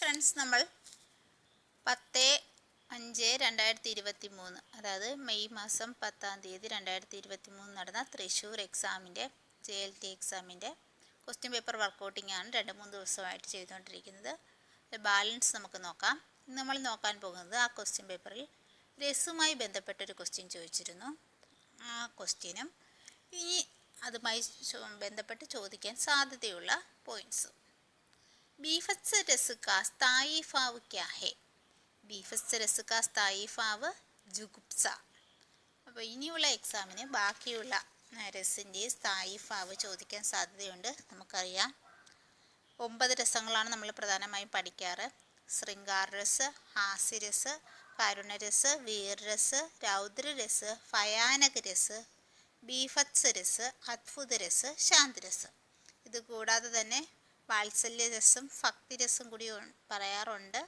Friends, നമ്മൾ 10/5/2023, അതായത് May മാസം 10-ാം തീയതി 2023 നടന്ന തൃശ്ശൂർ എക്സാമിൻ്റെ JLT എക്സാമിൻ്റെ ക്വസ്റ്റ്യൻ പേപ്പർ വർക്കൗട്ടിംഗ് ആണ് 2-3 ദിവസമായിട്ട് ചെയ്തുകൊണ്ടിരിക്കുന്നത്. ബാലൻസ് നമുക്ക് നോക്കാം. ഇന്ന് നമ്മൾ നോക്കാൻ പോകുന്നത് ആ ക്വസ്റ്റ്യൻ പേപ്പറിൽ രസുമായി ബന്ധപ്പെട്ടൊരു ക്വസ്റ്റ്യൻ ചോദിച്ചിരുന്നു. ആ ക്വസ്റ്റ്യനും ഇനി അതുമായി ബന്ധപ്പെട്ട് ചോദിക്കാൻ സാധ്യതയുള്ള പോയിൻറ്റ്സ്. बीभत्स रस का स्थायी भाव क्या है? बीभत्स रस का स्थायी भाव जुगुप्सा. അപ്പോൾ ഇനിയുള്ള എക്സാമിന് ബാക്കിയുള്ള രസിൻ്റെ സ്ഥായി ഭാവ് ചോദിക്കാൻ സാധ്യതയുണ്ട്. നമുക്കറിയാം 9 രസങ്ങളാണ് നമ്മൾ പ്രധാനമായും പഠിക്കാറ്. ശൃംഗാരരസ്, ഹാസ്യരസ്, കരുണരസ്, വീരരസ്, രൗദ്രരസ്, ഭയാനകരസ്, ബീഭത്സരസ്, അത്ഭുതരസ്, ശാന്തരസ്. ഇതുകൂടാതെ തന്നെ വാത്സല്യരസം, ഭക്തിരസം കൂടി പറയാറുണ്ട്.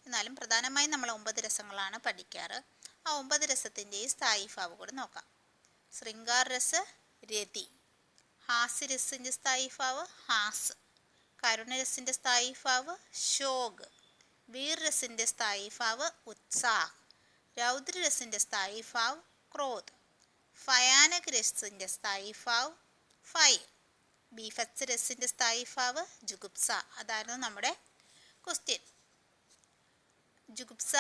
എന്നാലും പ്രധാനമായും നമ്മൾ 9 രസങ്ങളാണ് പഠിക്കാറ്. ആ 9 രസത്തിൻ്റെയും സ്ഥായി ഭാവ് കൂടെ നോക്കാം. ശൃംഗാരരസ് രതി, ഹാസ്യരസിൻ്റെ സ്ഥായി ഭാവ് ഹാസ്, കരുണരസിൻ്റെ സ്ഥായി ഭാവ് ശോക്, വീരരസിൻ്റെ സ്ഥായി ഭാവ് ഉത്സാഹ്, രൗദ്രരസിൻ്റെ സ്ഥായി ഭാവ് ക്രോധ്, ഭയാനകരസിൻ്റെ സ്ഥായി ഭാവ് ഫൈർ, ബീഭത്സരസിൻ്റെ സ്ഥായി ഭാവ് ജുഗുപ്സ. അതായിരുന്നു നമ്മുടെ ക്വസ്റ്റ്യൻ. ജുഗുപ്സ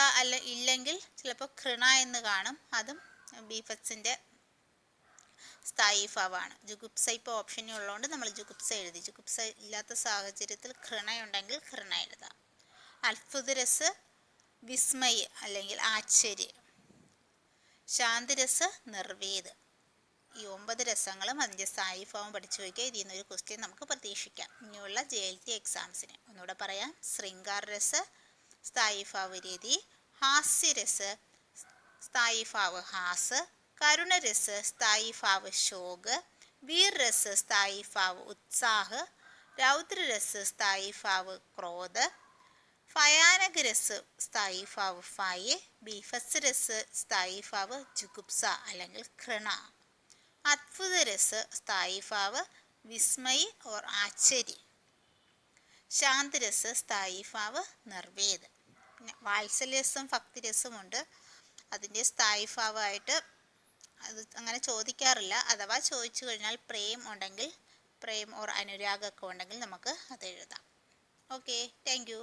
ഇല്ലെങ്കിൽ ചിലപ്പോൾ കൃണ എന്ന് കാണും. അതും ബീഭത്സിൻ്റെ സ്ഥായി ഭാവമാണ്. ജുഗുപ്സ ഇപ്പോൾ ഓപ്ഷനിൽ ഉള്ളതുകൊണ്ട് നമ്മൾ ജുഗുപ്സ എഴുതി. ജുഗുപ്സ ഇല്ലാത്ത സാഹചര്യത്തിൽ കൃണയുണ്ടെങ്കിൽ കൃണ എഴുതാം. അത്ഭുതരസ് വിസ്മയ അല്ലെങ്കിൽ ആശ്ചര്യം, ശാന്തരസ് നിർവേദ്. ഈ 9 രസങ്ങളും അതിൻ്റെ സ്ഥായി ഭാവം പഠിച്ചു വയ്ക്കുക. ഇതിൽ നിന്നൊരു ക്വസ്റ്റ്യൻ നമുക്ക് പ്രതീക്ഷിക്കാം ഇനിയുള്ള JLT എക്സാംസിന്. ഒന്നുകൂടെ പറയാം. ശൃംഗാരരസ് സ്ഥായി ഭാവ് രതി, ഹാസ്യരസ് സ്ഥായി ഭാവ് ഹാസ്, കരുണരസ് സ്ഥായി ഭാവ് ശോക്, വീരരസ് സ്ഥായി ഭാവ് ഉത്സാഹ്, രൗദ്രരസ് സ്ഥായി ഭാവ് ക്രോധ്, ഭയാനകരസ് സ്ഥായി ഭാവ് ഫയ, ബീഭത്സരസ് സ്ഥായി ഭാവ് ജുഗുപ്സ അല്ലെങ്കിൽ കൃണ, അത്ഭുതരസ് സ്ഥായി ഭാവ് വിസ്മയി ഓർ ആശ്ചര്യം, ശാന്തരസ് സ്ഥായി ഭാവ് നിർവേദ്. പിന്നെ വാത്സല്യരസം ഭക്തിരസമുണ്ട്. അതിൻ്റെ സ്ഥായി ഭാവമായിട്ട് അത് അങ്ങനെ ചോദിക്കാറില്ല. അഥവാ ചോദിച്ചു കഴിഞ്ഞാൽ പ്രേം ഉണ്ടെങ്കിൽ, പ്രേം ഓർ അനുരാഗമൊക്കെ ഉണ്ടെങ്കിൽ നമുക്ക് അത് എഴുതാം. Okay, thank you.